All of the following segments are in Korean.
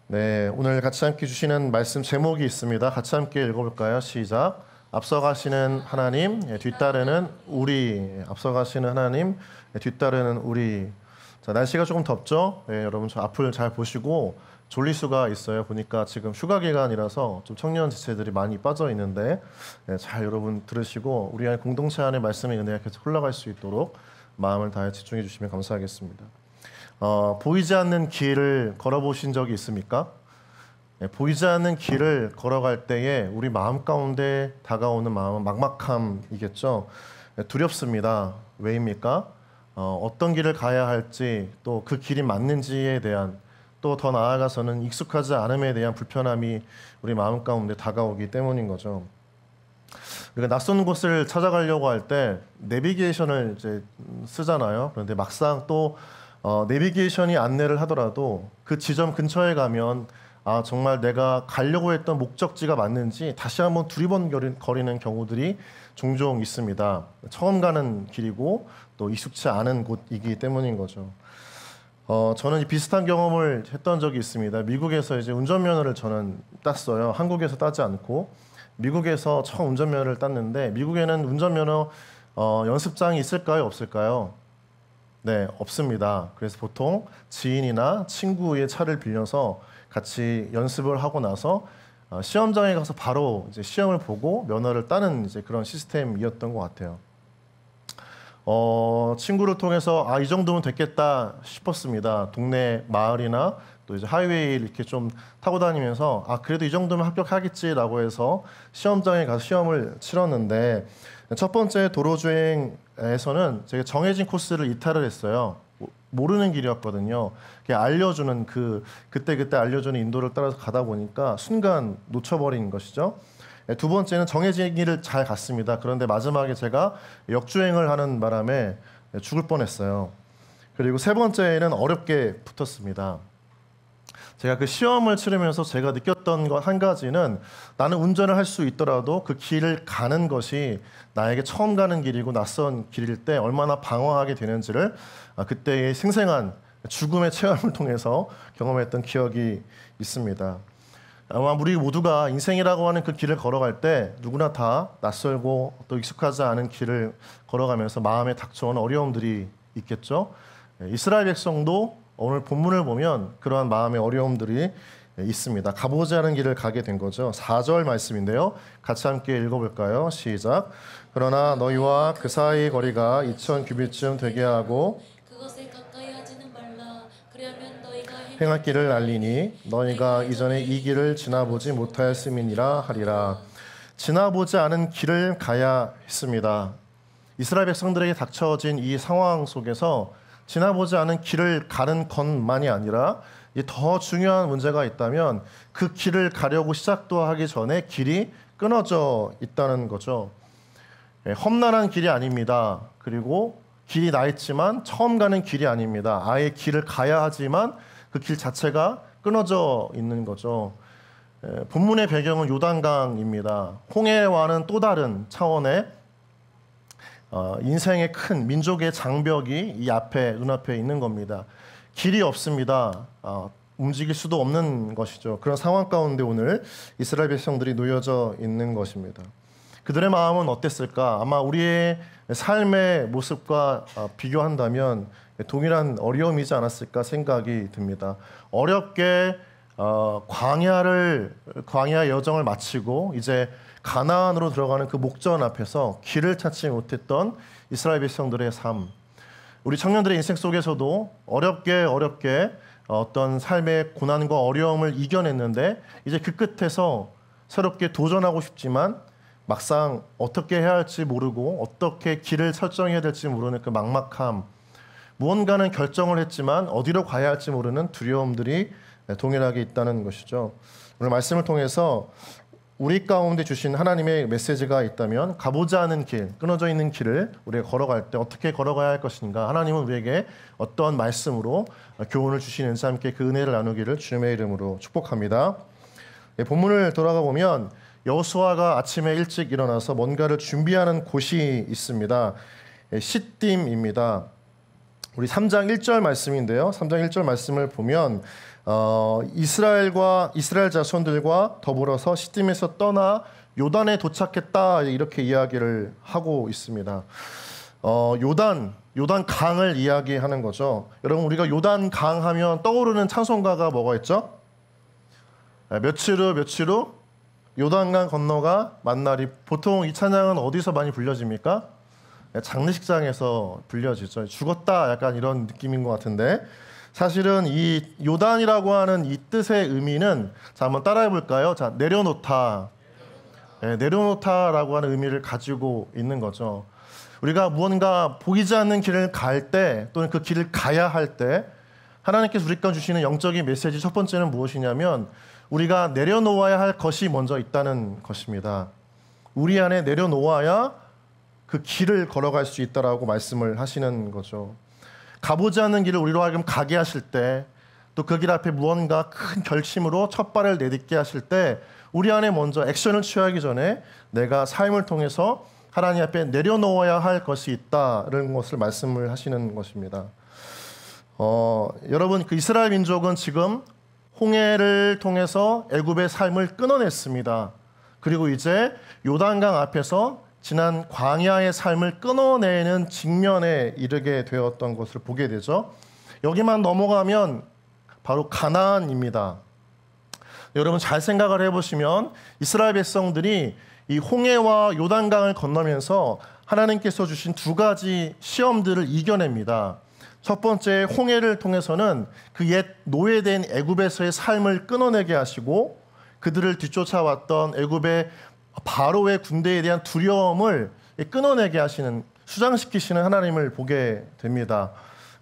네, 오늘 같이 함께 주시는 말씀 제목이 있습니다. 같이 함께 읽어볼까요? 시작. 앞서가시는 하나님, 뒤따르는 우리. 앞서가시는 하나님, 뒤따르는 우리. 자, 날씨가 조금 덥죠? 네, 여러분 저 앞을 잘 보시고 졸릴 수가 있어요. 보니까 지금 휴가 기간이라서 좀 청년 지체들이 많이 빠져 있는데 잘 여러분 들으시고 우리 안에 공동체 안에 말씀의 은혜가 계속 흘러갈 수 있도록 마음을 다해 집중해 주시면 감사하겠습니다. 보이지 않는 길을 걸어보신 적이 있습니까? 보이지 않는 길을 걸어갈 때에 우리 마음 가운데 다가오는 마음은 막막함이겠죠. 두렵습니다. 왜입니까? 어떤 길을 가야 할지 또 그 길이 맞는지에 대한 또 더 나아가서는 익숙하지 않음에 대한 불편함이 우리 마음 가운데 다가오기 때문인 거죠. 우리가 낯선 곳을 찾아가려고 할 때 내비게이션을 이제 쓰잖아요. 그런데 막상 또 내비게이션이 안내를 하더라도 그 지점 근처에 가면 정말 내가 가려고 했던 목적지가 맞는지 다시 한번 두리번거리는 경우들이 종종 있습니다. 처음 가는 길이고 또 익숙치 않은 곳이기 때문인 거죠. 저는 비슷한 경험을 했던 적이 있습니다. 미국에서 이제 운전면허를 저는 땄어요. 한국에서 따지 않고 미국에서 처음 운전면허를 땄는데 미국에는 운전면허 연습장이 있을까요? 없을까요? 네, 없습니다. 그래서 보통 지인이나 친구의 차를 빌려서 같이 연습을 하고 나서 시험장에 가서 바로 이제 시험을 보고 면허를 따는 이제 그런 시스템이었던 것 같아요. 친구를 통해서 이 정도면 됐겠다 싶었습니다. 동네 마을이나 또 이제 하이웨이 이렇게 좀 타고 다니면서 그래도 이 정도면 합격하겠지라고 해서 시험장에 가서 시험을 치렀는데 첫 번째 도로 주행에서는 제가 정해진 코스를 이탈을 했어요. 모르는 길이었거든요. 알려주는 그때 알려주는 인도를 따라서 가다 보니까 순간 놓쳐버린 것이죠. 두 번째는 정해진 길을 잘 갔습니다. 그런데 마지막에 제가 역주행을 하는 바람에 죽을 뻔했어요. 그리고 세 번째는 어렵게 붙었습니다. 제가 그 시험을 치르면서 제가 느꼈던 것 한 가지는 나는 운전을 할 수 있더라도 그 길을 가는 것이 나에게 처음 가는 길이고 낯선 길일 때 얼마나 방황하게 되는지를 그때의 생생한 죽음의 체험을 통해서 경험했던 기억이 있습니다. 아마 우리 모두가 인생이라고 하는 그 길을 걸어갈 때 누구나 다 낯설고 또 익숙하지 않은 길을 걸어가면서 마음에 닥쳐오는 어려움들이 있겠죠. 이스라엘 백성도 오늘 본문을 보면 그러한 마음의 어려움들이 있습니다. 가보지 않은 길을 가게 된 거죠. 4절 말씀인데요. 같이 함께 읽어볼까요? 시작. 그러나 너희와 그 사이의 거리가 2000 규빗쯤 되게 하고 그것에 가까이 하지는 말라. 그리하면 너희가 행할 길을 알리니 너희가 이전에 이 길을 지나보지 못하였음이니라 하리라. 지나보지 않은 길을 가야 했습니다. 이스라엘 백성들에게 닥쳐진 이 상황 속에서 지나보지 않은 길을 가는 것만이 아니라 더 중요한 문제가 있다면 그 길을 가려고 시작도 하기 전에 길이 끊어져 있다는 거죠. 험난한 길이 아닙니다. 그리고 길이 나 있지만 처음 가는 길이 아닙니다. 아예 길을 가야 하지만 그 길 자체가 끊어져 있는 거죠. 본문의 배경은 요단강입니다. 홍해와는 또 다른 차원의 인생의 큰 민족의 장벽이 이 눈앞에 있는 겁니다. 길이 없습니다. 움직일 수도 없는 것이죠. 그런 상황 가운데 오늘 이스라엘 백성들이 놓여져 있는 것입니다. 그들의 마음은 어땠을까? 아마 우리의 삶의 모습과 비교한다면 동일한 어려움이지 않았을까 생각이 듭니다. 어렵게 광야 여정을 마치고 이제 가나안으로 들어가는 그 목전 앞에서 길을 찾지 못했던 이스라엘 백성들의 삶. 우리 청년들의 인생 속에서도 어렵게 어떤 삶의 고난과 어려움을 이겨냈는데 이제 그 끝에서 새롭게 도전하고 싶지만 막상 어떻게 해야 할지 모르고 어떻게 길을 설정해야 될지 모르는 그 막막함, 무언가는 결정을 했지만 어디로 가야 할지 모르는 두려움들이 동일하게 있다는 것이죠. 오늘 말씀을 통해서 우리 가운데 주신 하나님의 메시지가 있다면 가보지 않은 길, 끊어져 있는 길을 우리가 걸어갈 때 어떻게 걸어가야 할 것인가, 하나님은 우리에게 어떤 말씀으로 교훈을 주시는지 함께 그 은혜를 나누기를 주님의 이름으로 축복합니다. 본문을 돌아가 보면 여호수아가 아침에 일찍 일어나서 뭔가를 준비하는 곳이 있습니다. 시딤입니다. 우리 3장 1절 말씀인데요. 3장 1절 말씀을 보면 이스라엘 자손들과 더불어서 시딤에서 떠나 요단에 도착했다 이렇게 이야기를 하고 있습니다. 요단 강을 이야기하는 거죠. 여러분 우리가 요단 강 하면 떠오르는 찬송가가 뭐가 있죠? 며칠 후 요단강 건너가 만나리. 보통 이 찬양은 어디서 많이 불려집니까? 장례식장에서 불려지죠. 죽었다 약간 이런 느낌인 것 같은데 사실은 이 요단이라고 하는 이 뜻의 의미는 자 한번 따라해 볼까요? 자 내려놓다. 내려놓다라고 하는 의미를 가지고 있는 거죠. 우리가 무언가 보이지 않는 길을 갈 때 또는 그 길을 가야 할 때 하나님께서 우리가 주시는 영적인 메시지 첫 번째는 무엇이냐면 우리가 내려놓아야 할 것이 먼저 있다는 것입니다. 우리 안에 내려놓아야 그 길을 걸어갈 수 있다라고 말씀을 하시는 거죠. 가보지 않는 길을 우리로 하여금 가게 하실 때 또 그 길 앞에 무언가 큰 결심으로 첫 발을 내딛게 하실 때 우리 안에 먼저 액션을 취하기 전에 내가 삶을 통해서 하나님 앞에 내려놓아야 할 것이 있다는 것을 말씀을 하시는 것입니다. 여러분 그 이스라엘 민족은 지금 홍해를 통해서 애굽의 삶을 끊어냈습니다. 그리고 이제 요단강 앞에서 지난 광야의 삶을 끊어내는 직면에 이르게 되었던 것을 보게 되죠. 여기만 넘어가면 바로 가나안입니다. 여러분 잘 생각을 해보시면 이스라엘 백성들이 이 홍해와 요단강을 건너면서 하나님께서 주신 두 가지 시험들을 이겨냅니다. 첫 번째 홍해를 통해서는 그 옛 노예된 애굽에서의 삶을 끊어내게 하시고 그들을 뒤쫓아왔던 애굽의 바로의 군대에 대한 두려움을 끊어내게 하시는 수장시키시는 하나님을 보게 됩니다.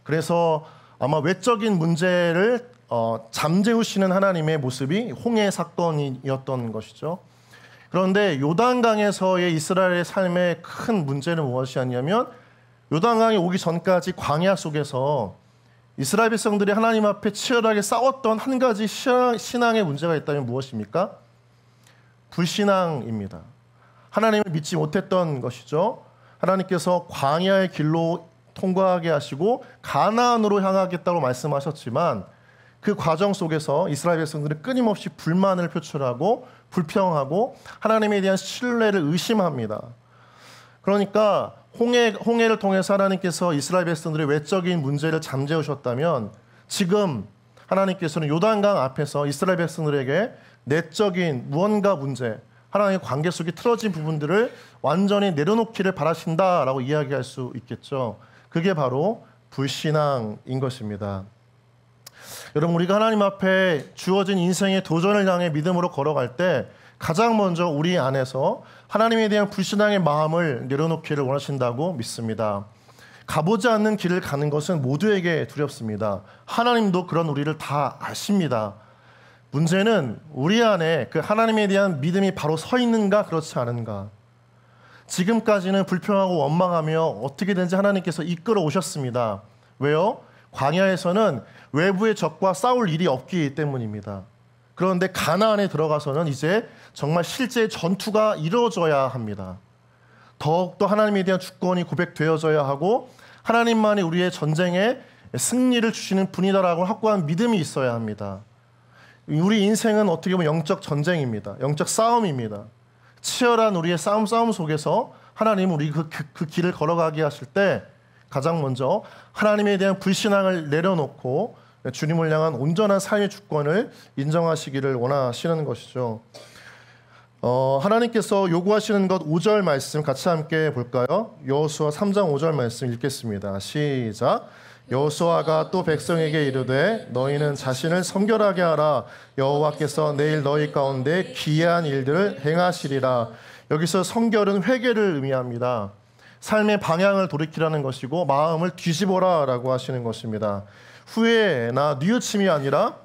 그래서 아마 외적인 문제를 잠재우시는 하나님의 모습이 홍해 사건이었던 것이죠. 그런데 요단강에서의 이스라엘의 삶의 큰 문제는 무엇이었냐면 요단강에 오기 전까지 광야 속에서 이스라엘 백성들이 하나님 앞에 치열하게 싸웠던 한 가지 신앙의 문제가 있다면 무엇입니까? 불신앙입니다. 하나님을 믿지 못했던 것이죠. 하나님께서 광야의 길로 통과하게 하시고 가나안으로 향하겠다고 말씀하셨지만 그 과정 속에서 이스라엘 백성들은 끊임없이 불만을 표출하고 불평하고 하나님에 대한 신뢰를 의심합니다. 그러니까 홍해를 통해서 하나님께서 이스라엘 백성들의 외적인 문제를 잠재우셨다면 지금 하나님께서는 요단강 앞에서 이스라엘 백성들에게 내적인 무언가 문제, 하나님의 관계 속에 틀어진 부분들을 완전히 내려놓기를 바라신다라고 이야기할 수 있겠죠. 그게 바로 불신앙인 것입니다. 여러분 우리가 하나님 앞에 주어진 인생의 도전을 향해 믿음으로 걸어갈 때 가장 먼저 우리 안에서 하나님에 대한 불신앙의 마음을 내려놓기를 원하신다고 믿습니다. 가보지 않는 길을 가는 것은 모두에게 두렵습니다. 하나님도 그런 우리를 다 아십니다. 문제는 우리 안에 그 하나님에 대한 믿음이 바로 서 있는가 그렇지 않은가. 지금까지는 불평하고 원망하며 어떻게든지 하나님께서 이끌어 오셨습니다. 왜요? 광야에서는 외부의 적과 싸울 일이 없기 때문입니다. 그런데 가나안에 들어가서는 이제 정말 실제 전투가 이루어져야 합니다. 더욱더 하나님에 대한 주권이 고백되어져야 하고 하나님만이 우리의 전쟁에 승리를 주시는 분이다라고 확고한 믿음이 있어야 합니다. 우리 인생은 어떻게 보면 영적 전쟁입니다. 영적 싸움입니다. 치열한 우리의 싸움 속에서 하나님은 우리 그 길을 걸어가게 하실 때 가장 먼저 하나님에 대한 불신앙을 내려놓고 주님을 향한 온전한 삶의 주권을 인정하시기를 원하시는 것이죠. 하나님께서 요구하시는 것 5절 말씀 같이 함께 볼까요? 여호수아 3장 5절 말씀 읽겠습니다. 시작. 여호수아가 또 백성에게 이르되 너희는 자신을 성결하게 하라. 여호와께서 내일 너희 가운데 기이한 일들을 행하시리라. 여기서 성결은 회개를 의미합니다. 삶의 방향을 돌이키라는 것이고 마음을 뒤집어라 라고 하시는 것입니다. 후회나 뉘우침이 아니라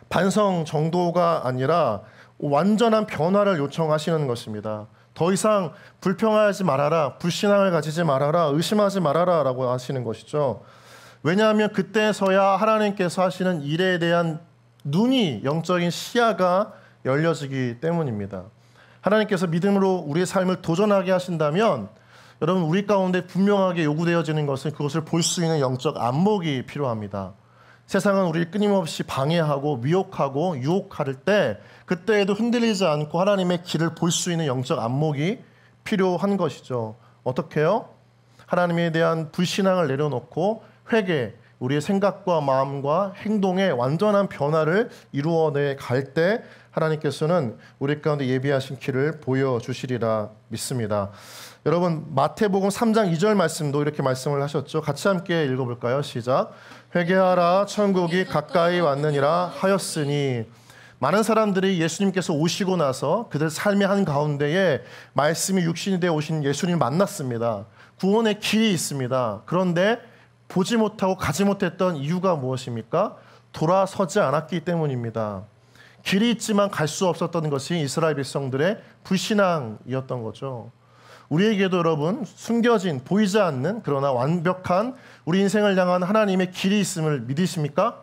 반성 정도가 아니라 완전한 변화를 요청하시는 것입니다. 더 이상 불평하지 말아라, 불신앙을 가지지 말아라, 의심하지 말아라 라고 하시는 것이죠. 왜냐하면 그때서야 하나님께서 하시는 일에 대한 눈이, 영적인 시야가 열려지기 때문입니다. 하나님께서 믿음으로 우리의 삶을 도전하게 하신다면 여러분, 우리 가운데 분명하게 요구되어지는 것은 그것을 볼 수 있는 영적 안목이 필요합니다. 세상은 우리를 끊임없이 방해하고 미혹하고 유혹할 때 그때에도 흔들리지 않고 하나님의 길을 볼 수 있는 영적 안목이 필요한 것이죠. 어떻게 해요? 하나님에 대한 불신앙을 내려놓고 회개, 우리의 생각과 마음과 행동의 완전한 변화를 이루어내 갈 때 하나님께서는 우리 가운데 예비하신 길을 보여주시리라 믿습니다. 여러분, 마태복음 3장 2절 말씀도 이렇게 말씀을 하셨죠. 같이 함께 읽어볼까요? 시작. 회개하라, 천국이 가까이 왔느니라 하였으니. 많은 사람들이 예수님께서 오시고 나서 그들 삶의 한가운데에 말씀이 육신이 되어 오신 예수님을 만났습니다. 구원의 길이 있습니다. 그런데 보지 못하고 가지 못했던 이유가 무엇입니까? 돌아서지 않았기 때문입니다. 길이 있지만 갈 수 없었던 것이 이스라엘 백성들의 불신앙이었던 거죠. 우리에게도 여러분, 숨겨진 보이지 않는 그러나 완벽한 우리 인생을 향한 하나님의 길이 있음을 믿으십니까?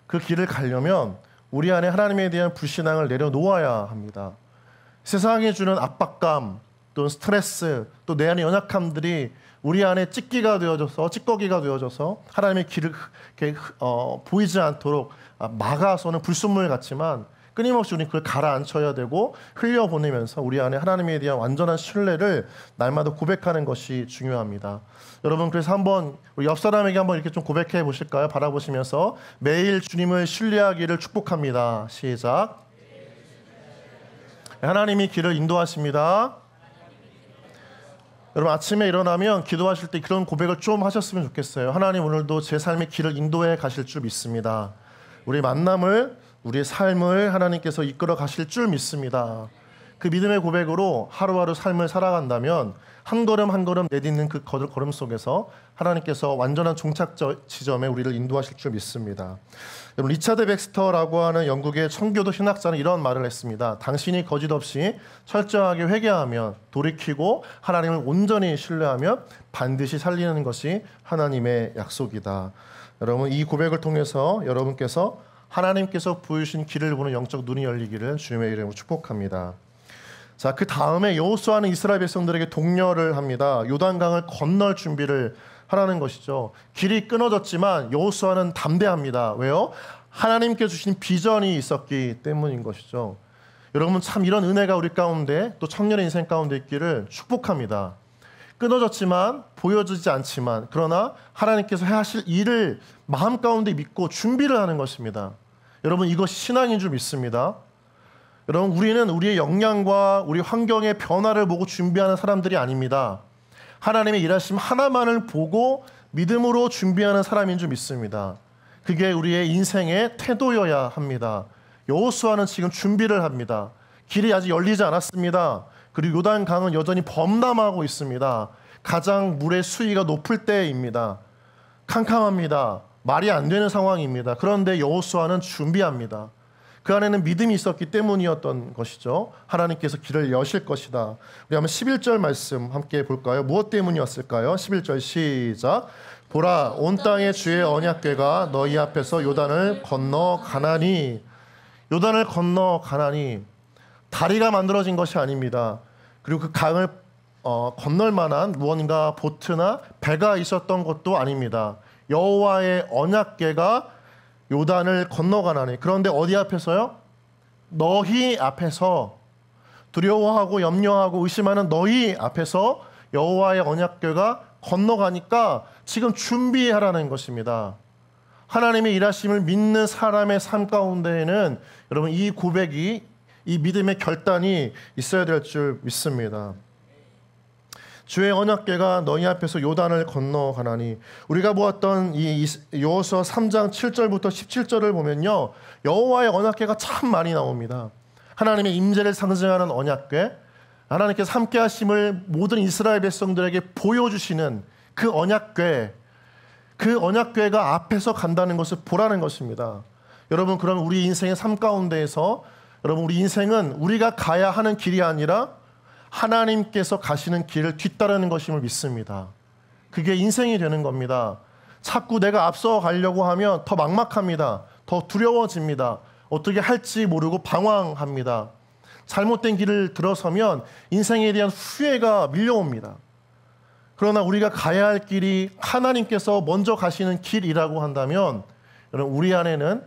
그 길을 가려면 우리 안에 하나님에 대한 불신앙을 내려놓아야 합니다. 세상이 주는 압박감, 또 스트레스, 또 내 안의 연약함들이 우리 안에 찌꺼기가 되어져서 하나님의 길을 보이지 않도록 막아서는 불순물 같지만 끊임없이 우리 그걸 가라앉혀야 되고 흘려보내면서 우리 안에 하나님에 대한 완전한 신뢰를 날마다 고백하는 것이 중요합니다. 여러분, 그래서 한번 우리 옆 사람에게 한번 이렇게 좀 고백해 보실까요? 바라보시면서 매일 주님을 신뢰하기를 축복합니다. 시작. 하나님이 길을 인도하십니다. 여러분, 아침에 일어나면 기도하실 때 그런 고백을 좀 하셨으면 좋겠어요. 하나님, 오늘도 제 삶의 길을 인도해 가실 줄 믿습니다. 우리 만남을, 우리의 삶을 하나님께서 이끌어 가실 줄 믿습니다. 그 믿음의 고백으로 하루하루 삶을 살아간다면 한 걸음 한 걸음 내딛는 그 걸음 속에서 하나님께서 완전한 종착 지점에 우리를 인도하실 줄 믿습니다. 여러분, 리차드 백스터라고 하는 영국의 청교도 신학자는 이런 말을 했습니다. 당신이 거짓없이 철저하게 회개하면, 돌이키고 하나님을 온전히 신뢰하면 반드시 살리는 것이 하나님의 약속이다. 여러분, 이 고백을 통해서 여러분께서 하나님께서 보여주신 길을 보는 영적 눈이 열리기를 주님의 이름으로 축복합니다. 자, 그 다음에 여호수아는 이스라엘 백성들에게 독려를 합니다. 요단강을 건널 준비를 하라는 것이죠. 길이 끊어졌지만 여호수아는 담대합니다. 왜요? 하나님께 주신 비전이 있었기 때문인 것이죠. 여러분, 참 이런 은혜가 우리 가운데 또 청년의 인생 가운데 있기를 축복합니다. 끊어졌지만 보여지지 않지만 그러나 하나님께서 하실 일을 마음 가운데 믿고 준비를 하는 것입니다. 여러분, 이것이 신앙인 줄 믿습니다. 여러분, 우리는 우리의 역량과 우리 환경의 변화를 보고 준비하는 사람들이 아닙니다. 하나님의 일하심 하나만을 보고 믿음으로 준비하는 사람인 줄 믿습니다. 그게 우리의 인생의 태도여야 합니다. 여호수아는 지금 준비를 합니다. 길이 아직 열리지 않았습니다. 그리고 요단강은 여전히 범람하고 있습니다. 가장 물의 수위가 높을 때입니다. 캄캄합니다. 말이 안 되는 상황입니다. 그런데 여호수아는 준비합니다. 그 안에는 믿음이 있었기 때문이었던 것이죠. 하나님께서 길을 여실 것이다. 우리 한번 11절 말씀 함께 볼까요? 무엇 때문이었을까요? 11절 시작. 보라, 온 땅의 주의 언약궤가 너희 앞에서 요단을 건너 가나니. 요단을 건너 가나니. 다리가 만들어진 것이 아닙니다. 그리고 그 강을 건널 만한 무언가 보트나 배가 있었던 것도 아닙니다. 여호와의 언약궤가 요단을 건너가나니. 그런데 어디 앞에서요? 너희 앞에서, 두려워하고 염려하고 의심하는 너희 앞에서 여호와의 언약궤가 건너가니까 지금 준비하라는 것입니다. 하나님의 일하심을 믿는 사람의 삶 가운데에는 여러분, 이 고백이, 이 믿음의 결단이 있어야 될 줄 믿습니다. 주의 언약궤가 너희 앞에서 요단을 건너가나니. 우리가 보았던 이 여호수아 3장 7절부터 17절을 보면요, 여호와의 언약궤가 참 많이 나옵니다. 하나님의 임재를 상징하는 언약궤, 하나님께서 함께 하심을 모든 이스라엘 백성들에게 보여주시는 그 언약궤, 그 언약궤가 앞에서 간다는 것을 보라는 것입니다. 여러분, 그럼 우리 인생의 삶 가운데에서 여러분, 우리 인생은 우리가 가야 하는 길이 아니라 하나님께서 가시는 길을 뒤따르는 것임을 믿습니다. 그게 인생이 되는 겁니다. 자꾸 내가 앞서 가려고 하면 더 막막합니다. 더 두려워집니다. 어떻게 할지 모르고 방황합니다. 잘못된 길을 들어서면 인생에 대한 후회가 밀려옵니다. 그러나 우리가 가야 할 길이 하나님께서 먼저 가시는 길이라고 한다면 여러분 우리 안에는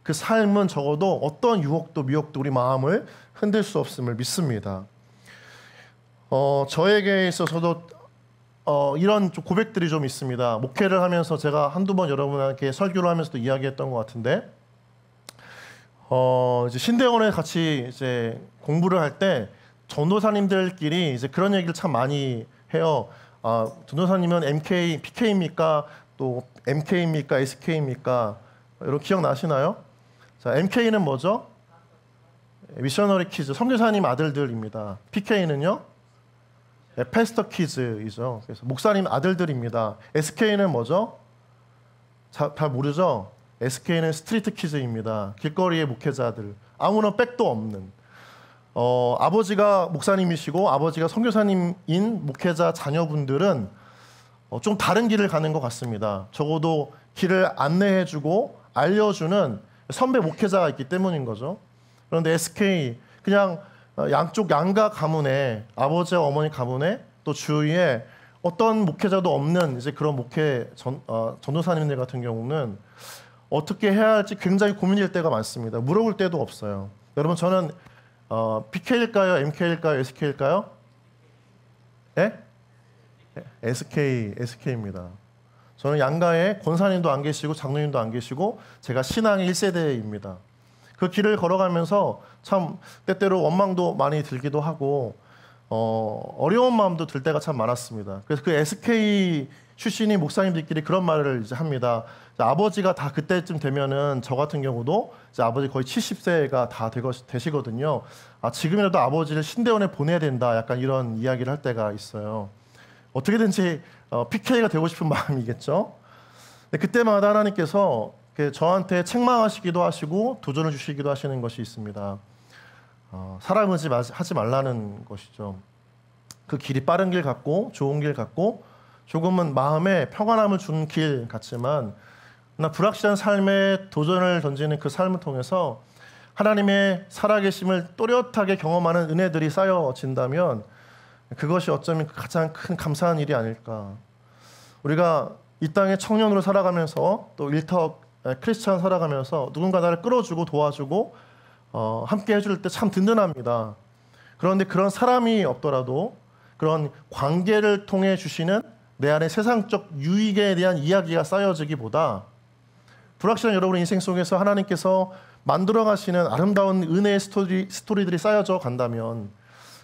그 삶은 적어도 어떤 유혹도 미혹도 우리 마음을 흔들 수 없음을 믿습니다. 저에게 있어서도 이런 좀 고백들이 좀 있습니다. 목회를 하면서 제가 한두 번 여러분에게 설교를 하면서도 이야기했던 것 같은데 이제 신대원에 같이 이제 공부를 할 때 전도사님들끼리 이제 그런 얘기를 참 많이 해요. 전도사님은 MK, PK입니까? 또 MK입니까? SK입니까? 여러분 기억나시나요? 자, MK는 뭐죠? 미셔너리 키즈, 선교사님 아들들입니다. PK는요? 패스터 키즈이죠. 그래서 목사님 아들들입니다. SK는 뭐죠? 잘 모르죠? SK는 스트리트 키즈입니다. 길거리의 목회자들. 아무런 백도 없는. 아버지가 목사님이시고 아버지가 선교사님인 목회자 자녀분들은 좀 다른 길을 가는 것 같습니다. 적어도 길을 안내해주고 알려주는 선배 목회자가 있기 때문인 거죠. 그런데 SK 그냥 양쪽 양가 가문에 아버지와 어머니 가문에 또 주위에 어떤 목회자도 없는 이제 그런 목회 전도사님들 같은 경우는 어떻게 해야 할지 굉장히 고민일 때가 많습니다. 물어볼 때도 없어요. 여러분 저는 PK일까요? MK일까요? SK일까요? 예? SK입니다. 저는 양가에 권사님도 안 계시고 장로님도 안 계시고 제가 신앙의 1세대입니다. 그 길을 걸어가면서 참 때때로 원망도 많이 들기도 하고 어려운 마음도 들 때가 참 많았습니다. 그래서 그 SK 출신인 목사님들끼리 그런 말을 이제 합니다. 아버지가 다 그때쯤 되면은 저 같은 경우도 이제 아버지 거의 70세가 다 되시거든요. 지금이라도 아버지를 신대원에 보내야 된다. 약간 이런 이야기를 할 때가 있어요. 어떻게든지 PK가 되고 싶은 마음이겠죠. 그때마다 하나님께서 저한테 책망하시기도 하시고 도전을 주시기도 하시는 것이 있습니다. 사람 의지 하지 말라는 것이죠. 그 길이 빠른 길 같고 좋은 길 같고 조금은 마음에 평안함을 주는 길 같지만 불확실한 삶에 도전을 던지는 그 삶을 통해서 하나님의 살아계심을 또렷하게 경험하는 은혜들이 쌓여진다면 그것이 어쩌면 가장 큰 감사한 일이 아닐까. 우리가 이 땅에 청년으로 살아가면서 또 일터 크리스찬 살아가면서 누군가 나를 끌어주고 도와주고 함께 해줄 때 참 든든합니다. 그런데 그런 사람이 없더라도 그런 관계를 통해 주시는 내 안에 세상적 유익에 대한 이야기가 쌓여지기보다 불확실한 여러분의 인생 속에서 하나님께서 만들어 가시는 아름다운 은혜의 스토리들이 쌓여져 간다면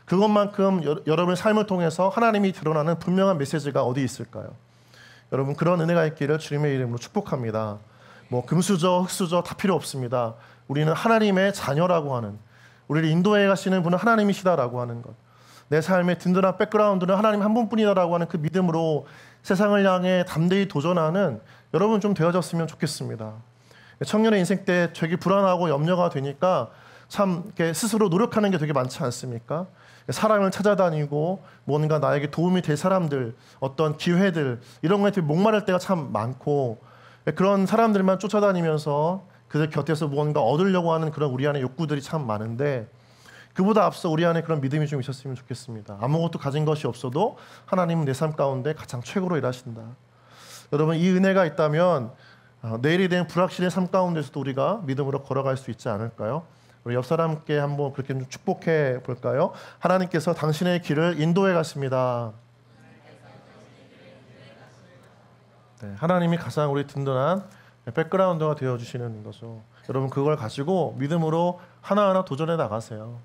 그것만큼 여러분의 삶을 통해서 하나님이 드러나는 분명한 메시지가 어디 있을까요? 여러분 그런 은혜가 있기를 주님의 이름으로 축복합니다. 뭐 금수저, 흙수저 다 필요 없습니다. 우리는 하나님의 자녀라고 하는, 우리를 인도해 가시는 분은 하나님이시다라고 하는 것. 내 삶의 든든한 백그라운드는 하나님 한 분뿐이다라고 하는 그 믿음으로 세상을 향해 담대히 도전하는 여러분 좀 되어졌으면 좋겠습니다. 청년의 인생 때 되게 불안하고 염려가 되니까 참 이렇게 스스로 노력하는 게 되게 많지 않습니까? 사람을 찾아다니고 뭔가 나에게 도움이 될 사람들, 어떤 기회들 이런 거에 되게 목마를 때가 참 많고 그런 사람들만 쫓아다니면서 그들 곁에서 무언가 얻으려고 하는 그런 우리 안에 욕구들이 참 많은데 그보다 앞서 우리 안에 그런 믿음이 좀 있었으면 좋겠습니다. 아무것도 가진 것이 없어도 하나님은 내 삶 가운데 가장 최고로 일하신다. 여러분 이 은혜가 있다면 내일이 된 불확실의 삶 가운데서도 우리가 믿음으로 걸어갈 수 있지 않을까요? 우리 옆 사람께 한번 그렇게 좀 축복해 볼까요? 하나님께서 당신의 길을 인도해 가십니다. 네, 하나님이 가장 우리 든든한 백그라운드가 되어주시는 거죠. 여러분 그걸 가지고 믿음으로 하나하나 도전해 나가세요.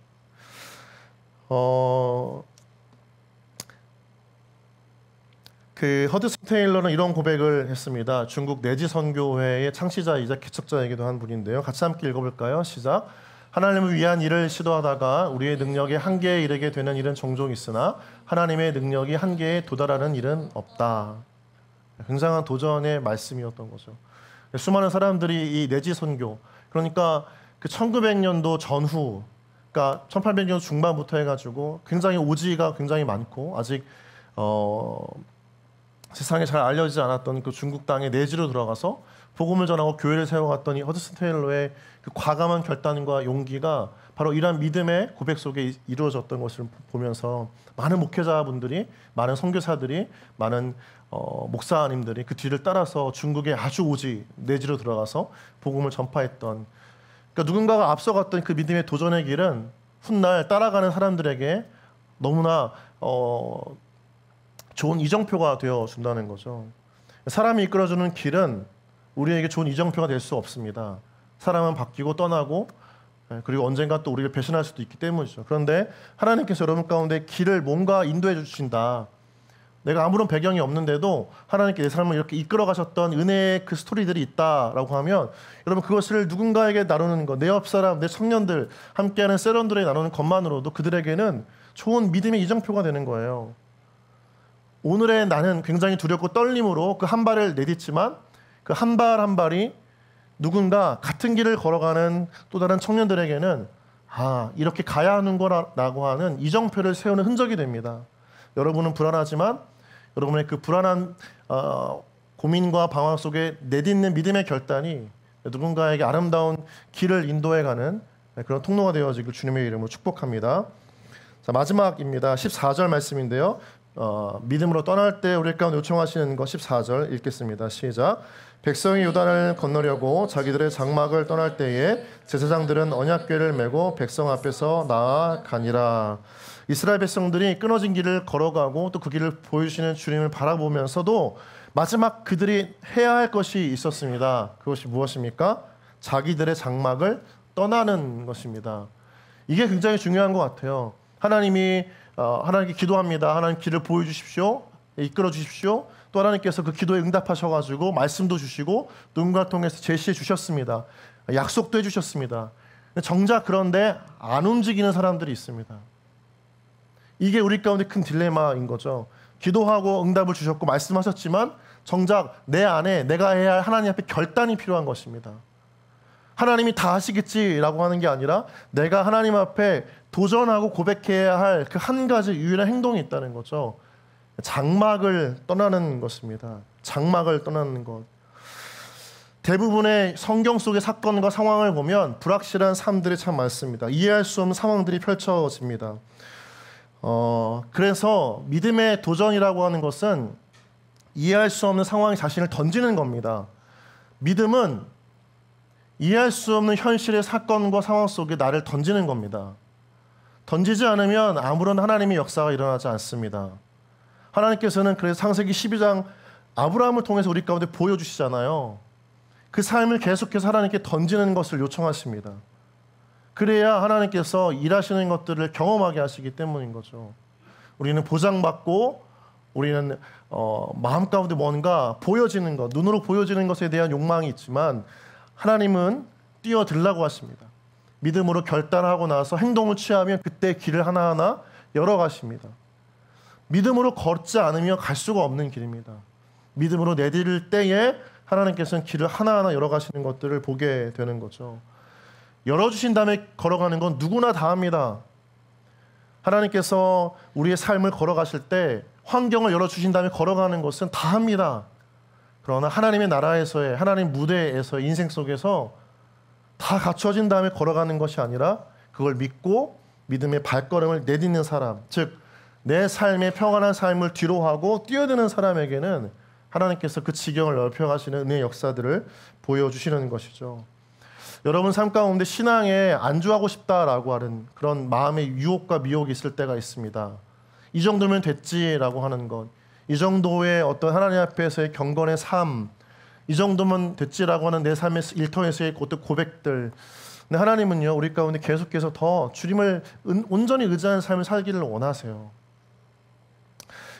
그 허드슨 테일러는 이런 고백을 했습니다. 중국 내지 선교회의 창시자이자 개척자이기도 한 분인데요. 같이 함께 읽어볼까요? 시작. 하나님을 위한 일을 시도하다가 우리의 능력의 한계에 이르게 되는 일은 종종 있으나 하나님의 능력이 한계에 도달하는 일은 없다. 굉장한 도전의 말씀이었던 거죠. 수많은 사람들이 이 내지 선교, 그러니까 그 1900년도 전후, 그러니까 1800년 중반부터 해가지고 굉장히 오지가 굉장히 많고 아직 세상에 잘 알려지지 않았던 그 중국 땅의 내지로 들어가서 복음을 전하고 교회를 세워갔던 이 허드슨 테일러의 그 과감한 결단과 용기가 바로 이러한 믿음의 고백 속에 이루어졌던 것을 보면서 많은 목회자분들이, 많은 선교사들이, 많은 목사님들이 그 뒤를 따라서 중국의 아주 오지 내지로 들어가서 복음을 전파했던, 그러니까 누군가가 앞서갔던 그 믿음의 도전의 길은 훗날 따라가는 사람들에게 너무나 좋은 이정표가 되어 준다는 거죠. 사람이 이끌어주는 길은 우리에게 좋은 이정표가 될 수 없습니다. 사람은 바뀌고 떠나고 그리고 언젠가 또 우리를 배신할 수도 있기 때문이죠. 그런데 하나님께서 여러분 가운데 길을 뭔가 인도해 주신다. 내가 아무런 배경이 없는데도 하나님께 내 삶을 이렇게 이끌어 가셨던 은혜의 그 스토리들이 있다라고 하면 여러분 그것을 누군가에게 나누는 것, 내 옆 사람, 내 청년들, 함께하는 세런들에게 나누는 것만으로도 그들에게는 좋은 믿음의 이정표가 되는 거예요. 오늘의 나는 굉장히 두렵고 떨림으로 그 한 발을 내딛지만 그 한 발 한 발이 누군가 같은 길을 걸어가는 또 다른 청년들에게는 이렇게 가야 하는 거라고 하는 이정표를 세우는 흔적이 됩니다. 여러분은 불안하지만 여러분의 그 불안한 고민과 방황 속에 내딛는 믿음의 결단이 누군가에게 아름다운 길을 인도해가는 그런 통로가 되어지길 주님의 이름으로 축복합니다. 자, 마지막입니다. 14절 말씀인데요. 믿음으로 떠날 때 우리 가운데 요청하시는 거 14절 읽겠습니다. 시작. 백성이 요단을 건너려고 자기들의 장막을 떠날 때에 제사장들은 언약궤를 메고 백성 앞에서 나아가니라. 이스라엘 백성들이 끊어진 길을 걸어가고 또 그 길을 보여주시는 주님을 바라보면서도 마지막 그들이 해야 할 것이 있었습니다. 그것이 무엇입니까? 자기들의 장막을 떠나는 것입니다. 이게 굉장히 중요한 것 같아요. 하나님께 기도합니다. 하나님 길을 보여주십시오. 이끌어 주십시오. 또 하나님께서 그 기도에 응답하셔가지고 말씀도 주시고 누군가를 통해서 제시해 주셨습니다. 약속도 해주셨습니다. 정작 그런데 안 움직이는 사람들이 있습니다. 이게 우리 가운데 큰 딜레마인 거죠. 기도하고 응답을 주셨고 말씀하셨지만 정작 내 안에 내가 해야 할 하나님 앞에 결단이 필요한 것입니다. 하나님이 다 하시겠지라고 하는 게 아니라 내가 하나님 앞에 도전하고 고백해야 할 그 한 가지 유일한 행동이 있다는 거죠. 장막을 떠나는 것입니다. 장막을 떠나는 것. 대부분의 성경 속의 사건과 상황을 보면 불확실한 삶들이 참 많습니다. 이해할 수 없는 상황들이 펼쳐집니다. 그래서 믿음의 도전이라고 하는 것은 이해할 수 없는 상황에 자신을 던지는 겁니다. 믿음은 이해할 수 없는 현실의 사건과 상황 속에 나를 던지는 겁니다. 던지지 않으면 아무런 하나님의 역사가 일어나지 않습니다. 하나님께서는 그래서 창세기 12장 아브라함을 통해서 우리 가운데 보여주시잖아요. 그 삶을 계속해서 하나님께 던지는 것을 요청하십니다. 그래야 하나님께서 일하시는 것들을 경험하게 하시기 때문인 거죠. 우리는 보장받고 우리는 마음 가운데 뭔가 보여지는 것, 눈으로 보여지는 것에 대한 욕망이 있지만 하나님은 뛰어들라고 하십니다. 믿음으로 결단하고 나서 행동을 취하면 그때 길을 하나하나 열어가십니다. 믿음으로 걷지 않으면 갈 수가 없는 길입니다. 믿음으로 내디딜 때에 하나님께서는 길을 하나하나 열어가시는 것들을 보게 되는 거죠. 열어주신 다음에 걸어가는 건 누구나 다 합니다. 하나님께서 우리의 삶을 걸어가실 때 환경을 열어주신 다음에 걸어가는 것은 다 합니다. 그러나 하나님의 나라에서의 하나님 무대에서의 인생 속에서 다 갖춰진 다음에 걸어가는 것이 아니라 그걸 믿고 믿음의 발걸음을 내딛는 사람, 즉 내 삶의 평안한 삶을 뒤로하고 뛰어드는 사람에게는 하나님께서 그 지경을 넓혀가시는 은혜의 역사들을 보여주시는 것이죠. 여러분 삶 가운데 신앙에 안주하고 싶다라고 하는 그런 마음의 유혹과 미혹이 있을 때가 있습니다. 이 정도면 됐지라고 하는 것, 이 정도의 어떤 하나님 앞에서의 경건의 삶, 이 정도면 됐지라고 하는 내 삶의 일터에서의 어떤 고백들. 근데 하나님은요 우리 가운데 계속해서 더 주님을 온전히 의지하는 삶을 살기를 원하세요.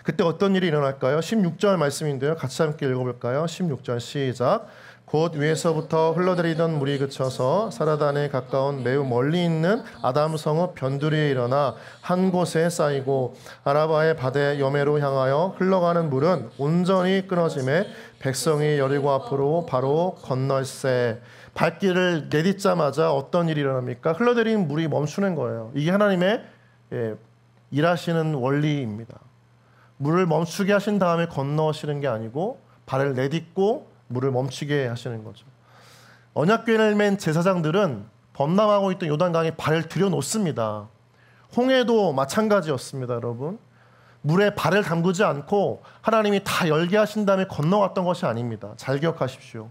그때 어떤 일이 일어날까요? 16절 말씀인데요. 같이 함께 읽어볼까요? 16절 시작. 곧 위에서부터 흘러내리던 물이 그쳐서 사라단에 가까운 매우 멀리 있는 아담 성읍 변두리에 일어나 한 곳에 쌓이고 아라바의 바다 여매로 향하여 흘러가는 물은 온전히 끊어짐에 백성이 여리고 앞으로 바로 건널세. 발길을 내딛자마자 어떤 일이 일어납니까? 흘러내리는 물이 멈추는 거예요. 이게 하나님의 일하시는 원리입니다. 물을 멈추게 하신 다음에 건너시는 게 아니고 발을 내딛고 물을 멈추게 하시는 거죠. 언약궤를 맨 제사장들은 범람하고 있던 요단강에 발을 들여놓습니다. 홍해도 마찬가지였습니다, 여러분. 물에 발을 담그지 않고 하나님이 다 열게 하신 다음에 건너갔던 것이 아닙니다. 잘 기억하십시오.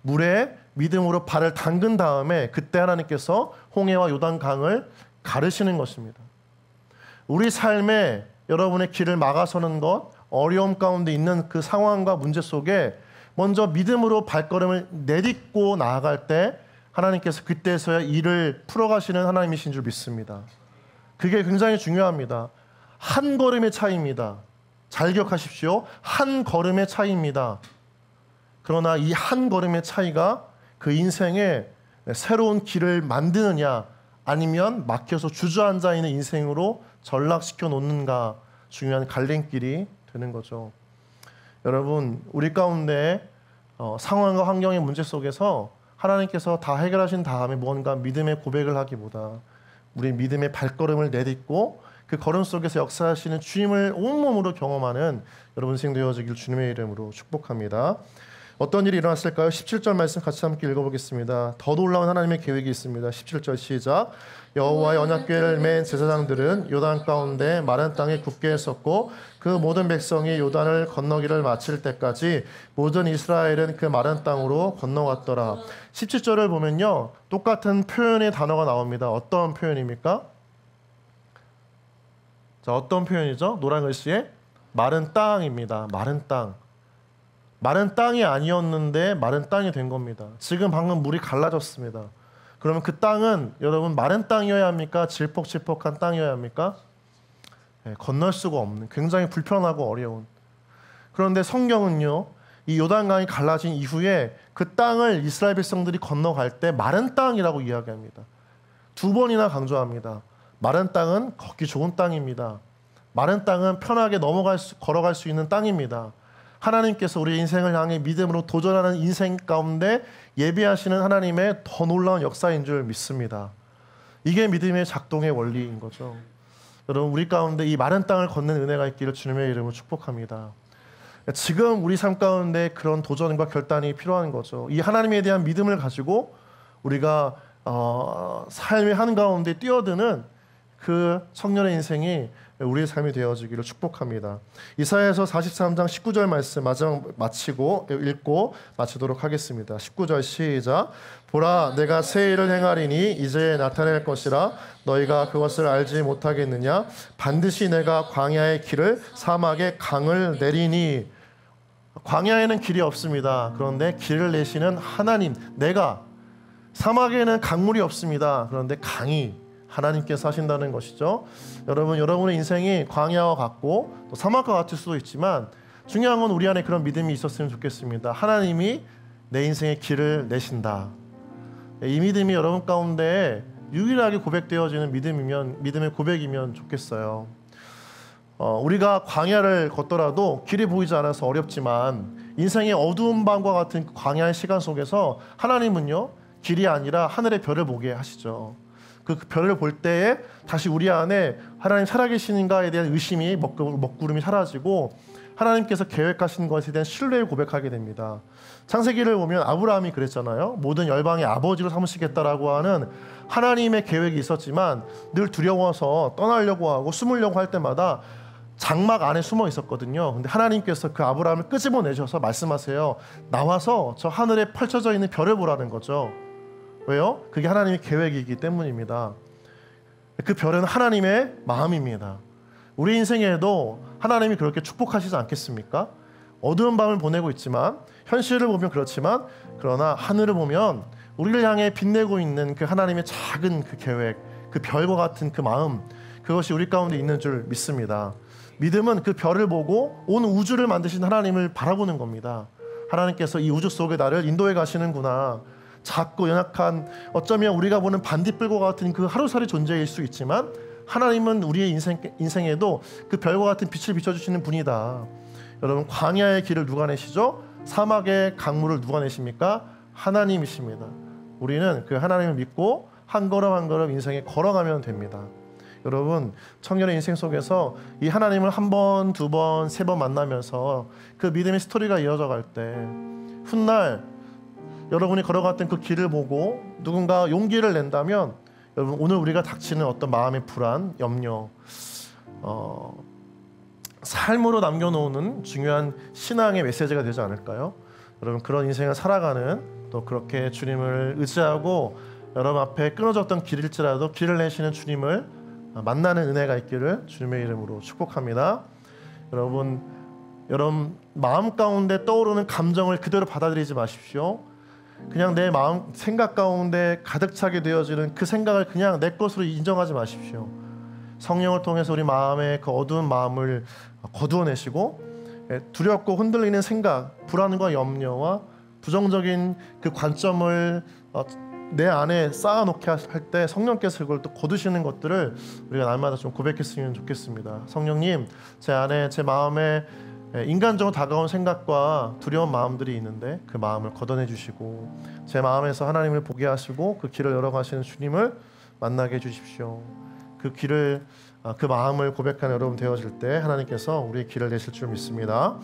물에 믿음으로 발을 담근 다음에 그때 하나님께서 홍해와 요단강을 가르시는 것입니다. 우리 삶에 여러분의 길을 막아서는 것, 어려움 가운데 있는 그 상황과 문제 속에 먼저 믿음으로 발걸음을 내딛고 나아갈 때 하나님께서 그때서야 일을 풀어가시는 하나님이신 줄 믿습니다. 그게 굉장히 중요합니다. 한 걸음의 차이입니다. 잘 기억하십시오. 한 걸음의 차이입니다. 그러나 이 한 걸음의 차이가 그 인생에 새로운 길을 만드느냐 아니면 막혀서 주저앉아 있는 인생으로 전락시켜 놓는가 중요한 갈림길이 되는 거죠. 여러분, 우리 가운데 상황과 환경의 문제 속에서 하나님께서 다 해결하신 다음에 무언가 믿음의 고백을 하기보다 우리 믿음의 발걸음을 내딛고 그 걸음 속에서 역사하시는 주님을 온몸으로 경험하는 여러분 인생 되어지길 주님의 이름으로 축복합니다. 어떤 일이 일어났을까요? 17절 말씀 같이 함께 읽어보겠습니다. 더 놀라운 하나님의 계획이 있습니다. 17절 시작. 여호와의 언약궤를 맨 제사장들은 요단 가운데 마른 땅에 굳게 섰고 그 모든 백성이 요단을 건너기를 마칠 때까지 모든 이스라엘은 그 마른 땅으로 건너갔더라. 17절을 보면요, 똑같은 표현의 단어가 나옵니다. 어떤 표현입니까? 자, 어떤 표현이죠? 노란 글씨에 마른 땅입니다. 마른 땅. 마른 땅이 아니었는데 마른 땅이 된 겁니다. 지금 방금 물이 갈라졌습니다. 그러면 그 땅은 여러분 마른 땅이어야 합니까? 질퍽질퍽한 땅이어야 합니까? 네, 건널 수가 없는, 굉장히 불편하고 어려운. 그런데 성경은요, 이 요단강이 갈라진 이후에 그 땅을 이스라엘 백성들이 건너갈 때 마른 땅이라고 이야기합니다. 2번이나 강조합니다. 마른 땅은 걷기 좋은 땅입니다. 마른 땅은 편하게 걸어갈 수 있는 땅입니다. 하나님께서 우리 인생을 향해 믿음으로 도전하는 인생 가운데 예비하시는 하나님의 더 놀라운 역사인 줄 믿습니다. 이게 믿음의 작동의 원리인 거죠. 여러분, 우리 가운데 이 마른 땅을 걷는 은혜가 있기를 주님의 이름으로 축복합니다. 지금 우리 삶 가운데 그런 도전과 결단이 필요한 거죠. 이 하나님에 대한 믿음을 가지고 우리가 삶의 한가운데 뛰어드는 그 청년의 인생이 우리의 삶이 되어지기를 축복합니다. 이사야서 43장 19절 말씀 마지막 읽고 마치도록 하겠습니다. 19절 시작. 보라, 내가 새 일을 행하리니 이제 나타낼 것이라 너희가 그것을 알지 못하겠느냐. 반드시 내가 광야의 길을 사막에 강을 내리니. 광야에는 길이 없습니다. 그런데 길을 내시는 하나님, 내가. 사막에는 강물이 없습니다. 그런데 강이 하나님께서 하신다는 것이죠. 여러분, 여러분의 인생이 광야와 같고 또 사막과 같을 수도 있지만 중요한 건 우리 안에 그런 믿음이 있었으면 좋겠습니다. 하나님이 내 인생의 길을 내신다. 이 믿음이 여러분 가운데 유일하게 고백되어지는 믿음의 고백이면 좋겠어요. 우리가 광야를 걷더라도 길이 보이지 않아서 어렵지만 인생의 어두운 밤과 같은 광야의 시간 속에서 하나님은요, 길이 아니라 하늘의 별을 보게 하시죠. 그 별을 볼 때에 다시 우리 안에 하나님 살아계시는가에 대한 의심이 먹구름이 사라지고 하나님께서 계획하신 것에 대한 신뢰를 고백하게 됩니다. 창세기를 보면 아브라함이 그랬잖아요. 모든 열방의 아버지로 삼으시겠다라고 하는 하나님의 계획이 있었지만 늘 두려워서 떠나려고 하고 숨으려고 할 때마다 장막 안에 숨어 있었거든요. 근데 하나님께서 그 아브라함을 끄집어내셔서 말씀하세요. 나와서 저 하늘에 펼쳐져 있는 별을 보라는 거죠. 왜요? 그게 하나님의 계획이기 때문입니다. 그 별은 하나님의 마음입니다. 우리 인생에도 하나님이 그렇게 축복하시지 않겠습니까? 어두운 밤을 보내고 있지만, 현실을 보면 그렇지만, 그러나 하늘을 보면 우리를 향해 빛내고 있는 그 하나님의 작은 그 계획, 그 별과 같은 그 마음, 그것이 우리 가운데 있는 줄 믿습니다. 믿음은 그 별을 보고 온 우주를 만드신 하나님을 바라보는 겁니다. 하나님께서 이 우주 속에 나를 인도해 가시는구나. 작고 연약한, 어쩌면 우리가 보는 반딧불과 같은 그 하루살이 존재일 수 있지만 하나님은 우리의 인생에도 그 별과 같은 빛을 비춰주시는 분이다. 여러분, 광야의 길을 누가 내시죠? 사막의 강물을 누가 내십니까? 하나님이십니다. 우리는 그 하나님을 믿고 한 걸음 한 걸음 인생에 걸어가면 됩니다. 여러분, 청년의 인생 속에서 이 하나님을 한 번, 두 번, 세 번 만나면서 그 믿음의 스토리가 이어져 갈 때 훗날 여러분이 걸어갔던 그 길을 보고 누군가 용기를 낸다면 여러분, 오늘 우리가 닥치는 어떤 마음의 불안, 염려, 삶으로 남겨놓는 중요한 신앙의 메시지가 되지 않을까요? 여러분, 그런 인생을 살아가는, 또 그렇게 주님을 의지하고 여러분 앞에 끊어졌던 길일지라도 길을 내시는 주님을 만나는 은혜가 있기를 주님의 이름으로 축복합니다. 여러분 마음 가운데 떠오르는 감정을 그대로 받아들이지 마십시오. 그냥 내 마음 생각 가운데 가득 차게 되어지는 그 생각을 그냥 내 것으로 인정하지 마십시오. 성령을 통해서 우리 마음의 그 어두운 마음을 거두어내시고 두렵고 흔들리는 생각, 불안과 염려와 부정적인 그 관점을 내 안에 쌓아놓게 할 때 성령께서 그걸 또 거두시는 것들을 우리가 날마다 좀 고백했으면 좋겠습니다. 성령님, 제 안에 제 마음에 인간적으로 다가온 생각과 두려운 마음들이 있는데 그 마음을 걷어내 주시고 제 마음에서 하나님을 보게 하시고 그 길을 열어가시는 주님을 만나게 해주십시오. 그 길을 그 마음을 고백하는 여러분 되어질 때 하나님께서 우리의 길을 내실 줄 믿습니다.